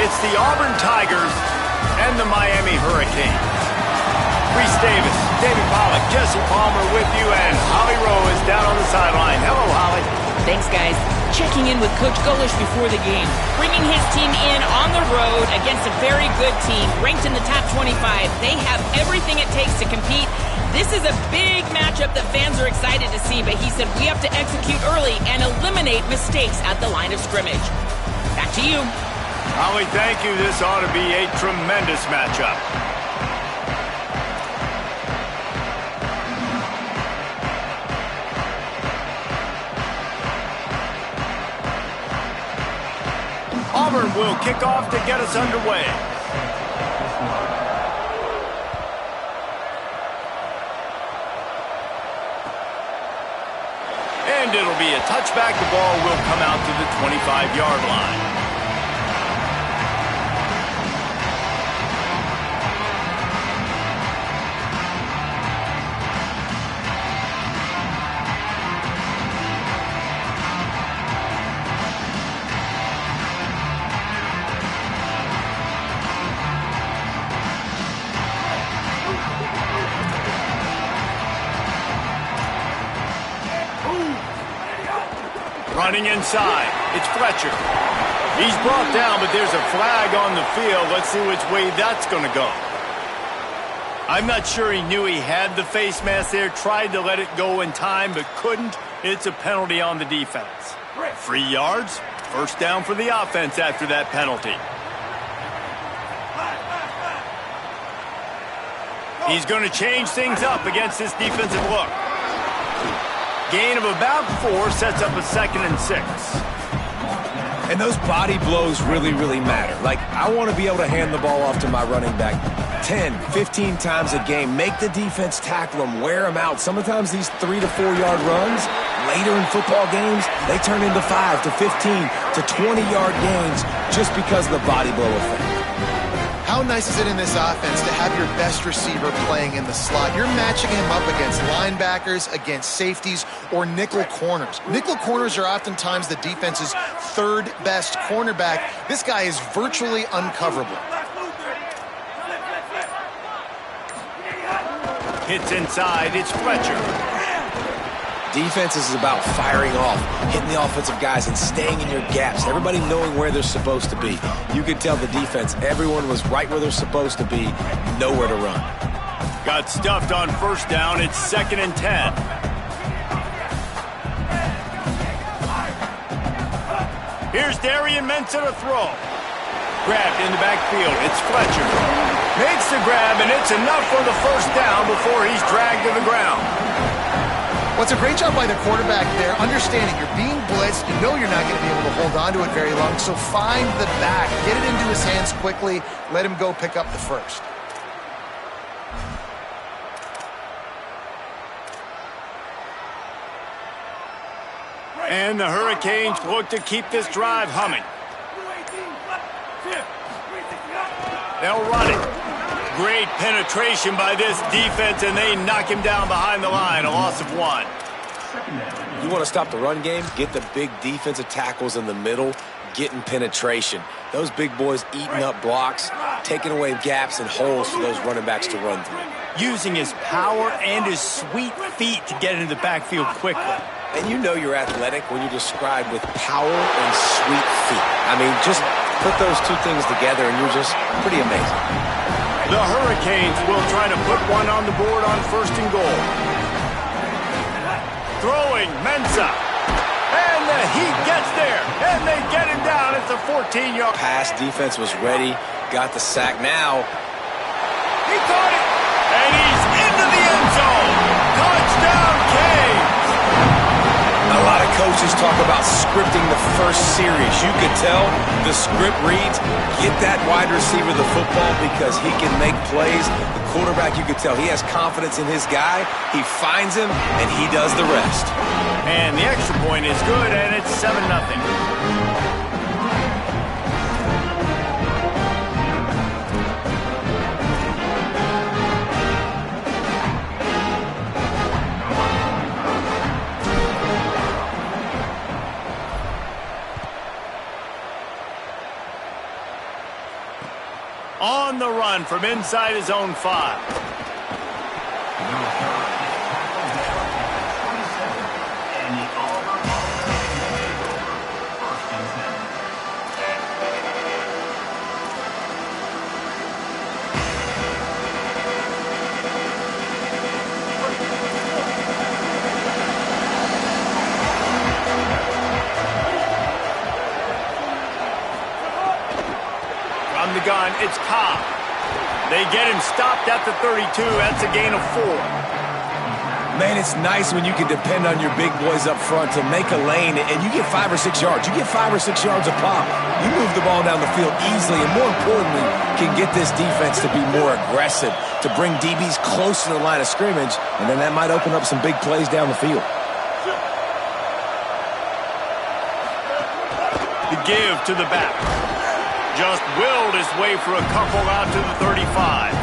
It's the Auburn Tigers and the Miami Hurricanes. Reese Davis, David Pollack, Jesse Palmer with you, and Holly Rowe is down on the sideline. Hello, Holly. Thanks, guys. Checking in with Coach Golish before the game. Bringing his team in on the road against a very good team, ranked in the top 25. They have everything it takes to compete. This is a big matchup that fans are excited to see, but he said we have to execute early and eliminate mistakes at the line of scrimmage. Back to you. Holly, thank you. This ought to be a tremendous matchup. Auburn will kick off to get us underway. And it'll be a touchback. The ball will come out to the 25-yard line. Running inside, it's Fletcher. He's brought down, but there's a flag on the field. Let's see which way that's going to go. I'm not sure he knew he had the face mask there, tried to let it go in time, but couldn't. It's a penalty on the defense. 3 yards, first down for the offense after that penalty. He's going to change things up against this defensive look. Gain of about 4 sets up a 2nd and 6. And those body blows really, really matter. Like, I want to be able to hand the ball off to my running back 10, 15 times a game. Make the defense tackle them, wear them out. Sometimes these 3 to 4 yard runs, later in football games, they turn into 5 to 15 to 20 yard gains just because of the body blow effect. How nice is it in this offense to have your best receiver playing in the slot? You're matching him up against linebackers, against safeties, or nickel corners. Nickel corners are oftentimes the defense's 3rd best cornerback. This guy is virtually uncoverable. Hits inside, it's Fletcher. Defense is about firing off, hitting the offensive guys, and staying in your gaps. Everybody knowing where they're supposed to be. You could tell the defense, everyone was right where they're supposed to be, nowhere to run. Got stuffed on first down. It's 2nd and 10. Here's Darian Mensah to throw. Grabbed in the backfield. It's Fletcher. Makes the grab, and it's enough for the first down before he's dragged to the ground. Well, it's a great job by the quarterback there, understanding you're being blitzed, you know you're not going to be able to hold on to it very long, so find the back, get it into his hands quickly, let him go pick up the first. And the Hurricanes look to keep this drive humming. They'll run it. Great penetration by this defense, and they knock him down behind the line, a loss of 1. You want to stop the run game? Get the big defensive tackles in the middle, getting penetration. Those big boys eating up blocks, taking away gaps and holes for those running backs to run through. Using his power and his sweet feet to get into the backfield quickly. And you know you're athletic when you're described with power and sweet feet. I mean, just put those two things together and you're just pretty amazing. The Hurricanes will try to put one on the board on 1st and goal. Throwing Mensah. And the Heat gets there. And they get him down at the 14-yard. Pass defense was ready. Got the sack now. He caught it. And he's into the end zone. Touchdown, Canes. A lot of coaches talk about scripting the first series. You could tell the script reads, get that wide receiver the football because he can make plays. The quarterback, you could tell he has confidence in his guy. He finds him, and he does the rest. And the extra point is good, and it's 7-0. On the run from inside his own 5. From the gun, it's Ncaa. They get him stopped at the 32. That's a gain of 4. Man, it's nice when you can depend on your big boys up front to make a lane, and you get 5 or 6 yards. You get 5 or 6 yards a pop. You move the ball down the field easily, and more importantly, can get this defense to be more aggressive, to bring DBs close to the line of scrimmage, and then that might open up some big plays down the field. The give to the back. Just willed his way for a couple out to the 35.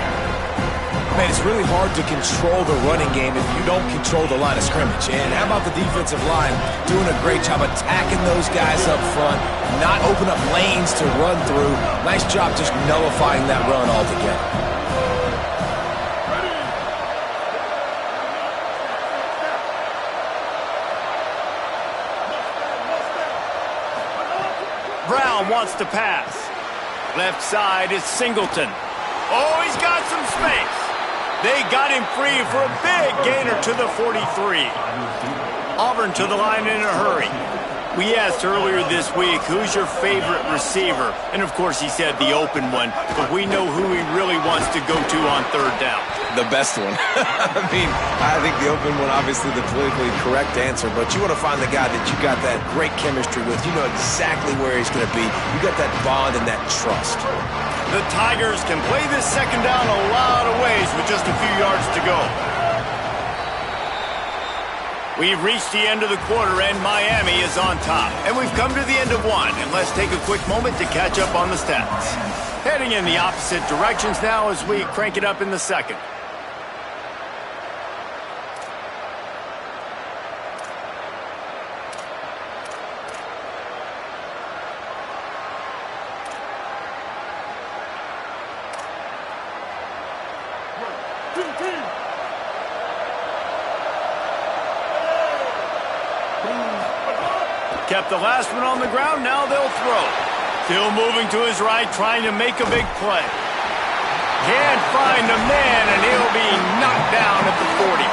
Man, it's really hard to control the running game if you don't control the line of scrimmage. And how about the defensive line doing a great job attacking those guys up front, not open up lanes to run through. Nice job just nullifying that run altogether. Brown wants to pass. Left side is Singleton. Oh, he's got some space. They got him free for a big gainer to the 43. Auburn to the line in a hurry. We asked earlier this week, who's your favorite receiver? And of course he said the open one, but we know who he really wants to go to on 3rd down. The best one. I think the open one, obviously the politically correct answer, but you want to find the guy that you got that great chemistry with. You know exactly where he's going to be. You got that bond and that trust. The Tigers can play this 2nd down a lot of ways with just a few yards to go. We've reached the end of the quarter, and Miami is on top. And we've come to the end of 1, and let's take a quick moment to catch up on the stats. Heading in the opposite directions now as we crank it up in the 2nd. Kept the last one on the ground, now they'll throw. Still moving to his right, trying to make a big play. Can't find a man, and he'll be knocked down at the 40.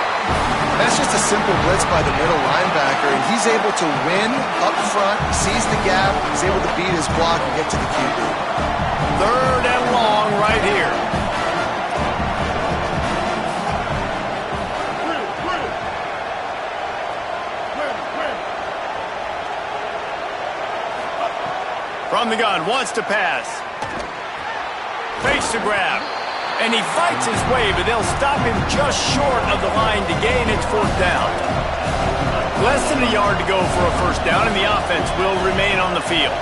That's just a simple blitz by the middle linebacker, and he's able to win up front, sees the gap, he's able to beat his block and get to the QB. 3rd and long right here. From the gun, wants to pass. Fakes the grab. And he fights his way, but they'll stop him just short of the line to gain. It's 4th down. Less than a yard to go for a 1st down, and the offense will remain on the field.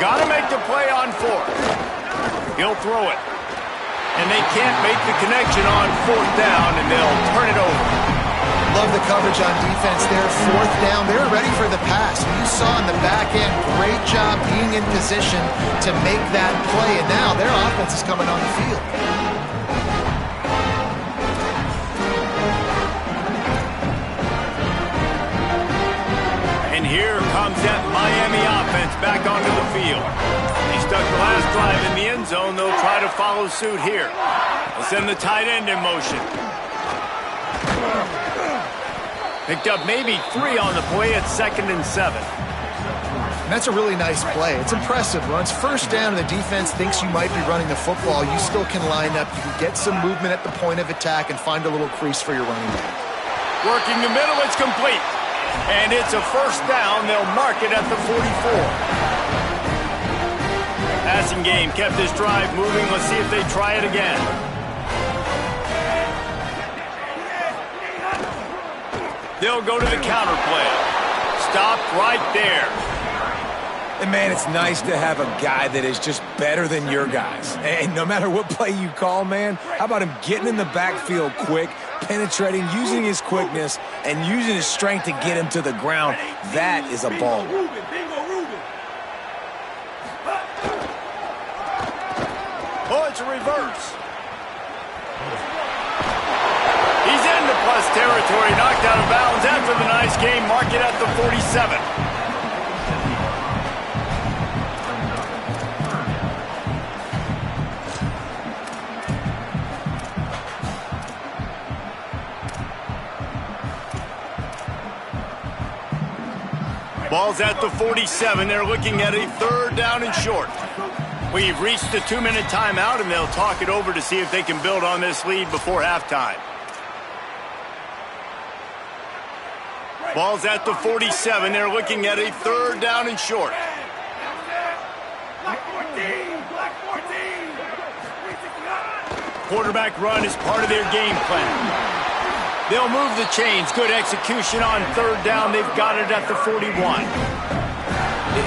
Gotta make the play on 4th. He'll throw it. And they can't make the connection on 4th down, and they'll turn it over. Love the coverage on defense there. 4th down, they're ready for the pass. You saw in the back end, great job being in position to make that play, and now their offense is coming on the field. And here comes that Miami offense back onto the field. He stuck the last drive in the end zone. They'll try to follow suit here. They'll send the tight end in motion. Picked up maybe 3 on the play at 2nd and 7. And that's a really nice play. It's impressive. Once 1st down and the defense thinks you might be running the football, you still can line up. You can get some movement at the point of attack and find a little crease for your running back. Working the middle, it's complete. And it's a 1st down. They'll mark it at the 44. Passing game kept this drive moving. Let's see if they try it again. They'll go to the counter play. Stopped right there. And, man, it's nice to have a guy that is just better than your guys. And no matter what play you call, man, how about him getting in the backfield quick, penetrating, using his quickness, and using his strength to get him to the ground. That is a ball. starts a reverse. He's into plus territory, knocked out of bounds after the nice game. Mark it at the 47. Ball's at the 47. They're looking at a third down and short. We've reached the 2-minute timeout, and they'll talk it over to see if they can build on this lead before halftime. Ball's at the 47. They're looking at a third down and short. Quarterback run is part of their game plan. They'll move the chains. Good execution on third down. They've got it at the 41.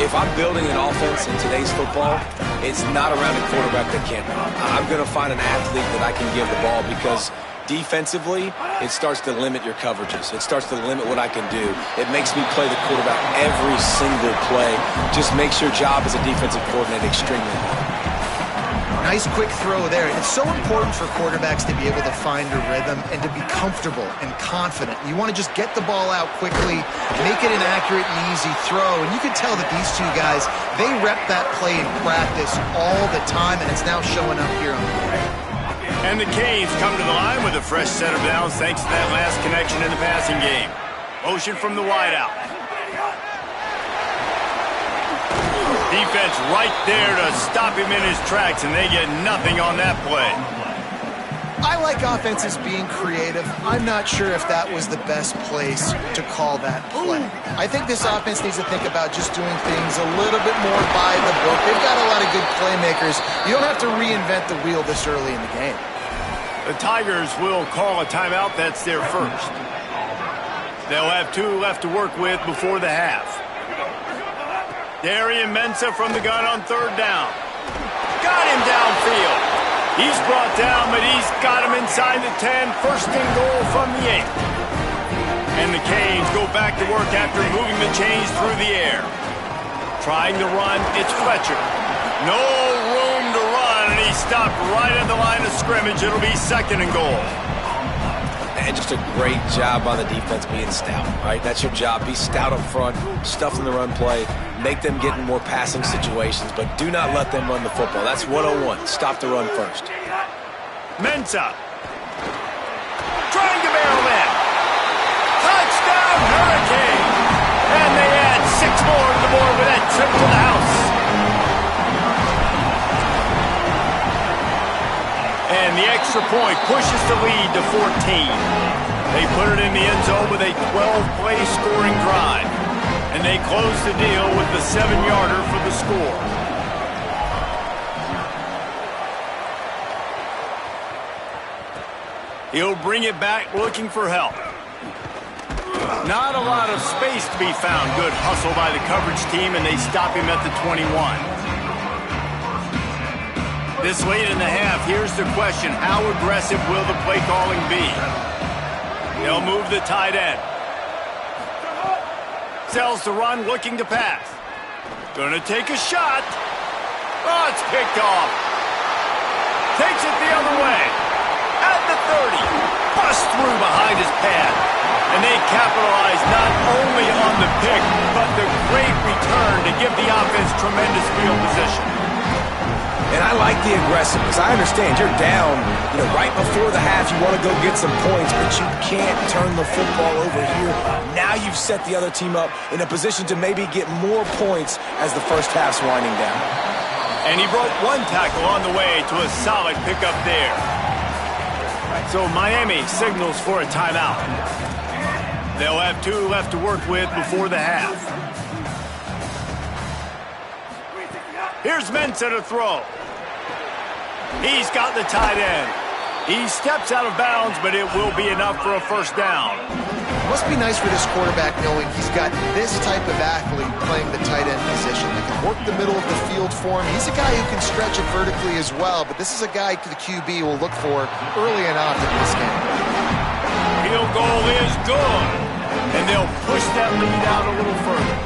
If I'm building an offense in today's football, it's not around a quarterback that can't run. I'm going to find an athlete that I can give the ball because defensively, it starts to limit your coverages. It starts to limit what I can do. It makes me play the quarterback every single play. Just makes your job as a defensive coordinator extremely hard. Nice quick throw there. It's so important for quarterbacks to be able to find a rhythm and to be comfortable and confident. You want to just get the ball out quickly, make it an accurate and easy throw. And you can tell that these two guys, they rep that play in practice all the time, and it's now showing up here on the field. And the Canes come to the line with a fresh set of downs thanks to that last connection in the passing game. Motion from the wideout. Defense right there to stop him in his tracks, and they get nothing on that play. I like offenses being creative. I'm not sure if that was the best place to call that play. I think this offense needs to think about just doing things a little bit more by the book. They've got a lot of good playmakers. You don't have to reinvent the wheel this early in the game. The Tigers will call a timeout. That's their first. They'll have 2 left to work with before the half. Darian Ncaa from the gun on third down. Got him downfield. He's brought down, but he's got him inside the 10. First and goal from the 8. And the Canes go back to work after moving the chains through the air. Trying to run, it's Fletcher. No room to run, and he stopped right at the line of scrimmage. It'll be second and goal. And just a great job by the defense being stout, right? That's your job. Be stout up front, stuff in the run play, make them get in more passing situations, but do not let them run the football. That's 101. Stop the run first. Ncaa. Trying to barrel in. Touchdown, Hurricane! And they add 6 more to the board with that trip to the house. And the extra point pushes the lead to 14. They put it in the end zone with a 12-play scoring drive. And they close the deal with the 7-yarder for the score. He'll bring it back looking for help. Not a lot of space to be found. Good hustle by the coverage team, and they stop him at the 21. This late in the half, here's the question. How aggressive will the play calling be? They'll move the tight end. Sells the run, looking to pass. Gonna take a shot. Oh, it's picked off. Takes it the other way. At the 30. Bust through behind his pad. And they capitalize not only on the pick, but the great return to give the offense tremendous field position. And I like the aggressiveness. I understand you're down, right before the half. You want to go get some points, but you can't turn the football over here. Now you've set the other team up in a position to maybe get more points as the first half's winding down. And he broke 1 tackle on the way to a solid pickup there. So Miami signals for a timeout. They'll have 2 left to work with before the half. Here's Ncaa to throw. He's got the tight end. He steps out of bounds, but it will be enough for a first down. It must be nice for this quarterback knowing he's got this type of athlete playing the tight end position that can work the middle of the field for him. He's a guy who can stretch it vertically as well, but this is a guy the QB will look for early and often in this game. Field goal is good, and they'll push that lead out a little further.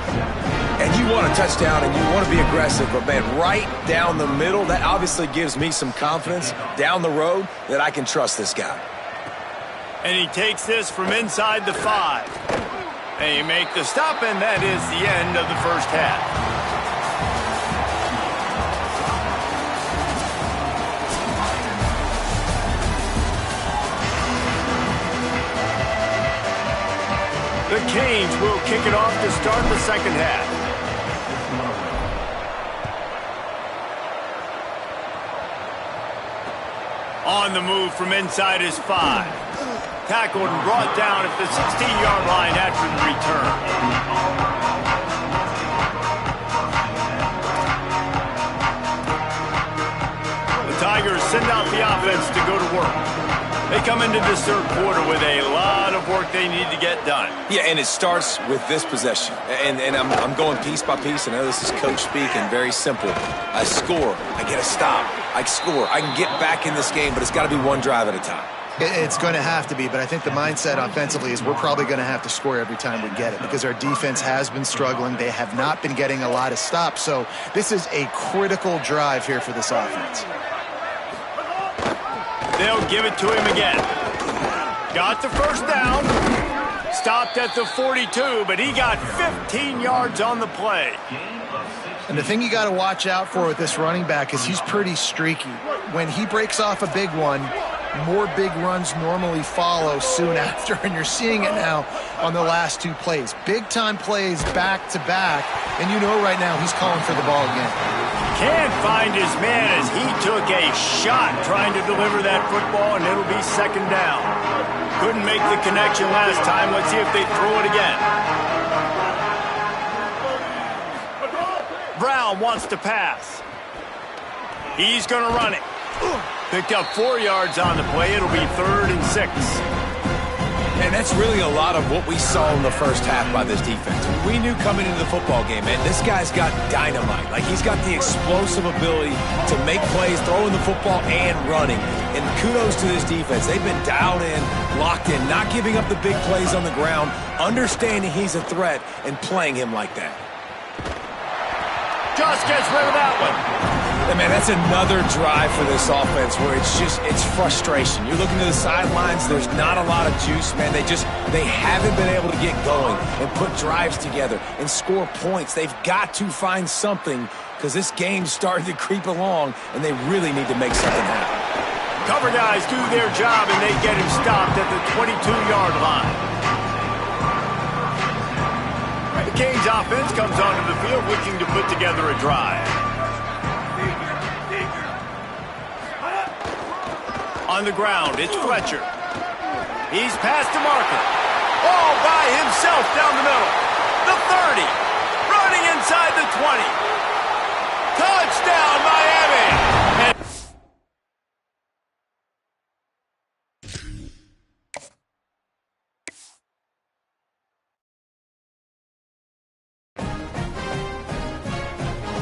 And you want a touchdown and you want to be aggressive, but man, right down the middle, that obviously gives me some confidence down the road that I can trust this guy. And he takes this from inside the 5. And he make the stop, and that is the end of the first half. The Canes will kick it off to start the second half. On the move from inside his 5. Tackled and brought down at the 16-yard line after the return. The Tigers send out the offense to go to work. They come into this third quarter with a lot of work they need to get done. Yeah, and it starts with this possession. And I'm going piece by piece. I know this is coach speak and very simple. I score. I get a stop. I score. I can get back in this game, but it's got to be one drive at a time. It's going to have to be, but I think the mindset offensively is we're probably going to have to score every time we get it because our defense has been struggling. They have not been getting a lot of stops. So this is a critical drive here for this offense. They'll give it to him again. Got the first down. Stopped at the 42, but he got 15 yards on the play. And the thing you got to watch out for with this running back is he's pretty streaky. When he breaks off a big one, more big runs normally follow soon after, and you're seeing it now on the last 2 plays. Big-time plays back-to-back, and you know right now he's calling for the ball again. Can't find his man as he took a shot trying to deliver that football, and it'll be second down. Couldn't make the connection last time. Let's see if they throw it again. Brown wants to pass. He's going to run it. Picked up 4 yards on the play. It'll be 3rd and 6. And that's really a lot of what we saw in the first half by this defense. We knew coming into the football game, man, this guy's got dynamite. Like, he's got the explosive ability to make plays, throwing the football and running. And kudos to this defense. They've been dialed in, locked in, not giving up the big plays on the ground, understanding he's a threat, and playing him like that. Just gets rid of that one. And man, that's another drive for this offense where it's frustration. You're looking to the sidelines, there's not a lot of juice, man. They haven't been able to get going and put drives together and score points. They've got to find something because this game's starting to creep along and they really need to make something happen. Cover guys do their job and they get him stopped at the 22-yard line. The Canes offense comes onto the field looking to put together a drive. On the ground, it's Fletcher. He's past the marker. All by himself down the middle. The 30. Running inside the 20.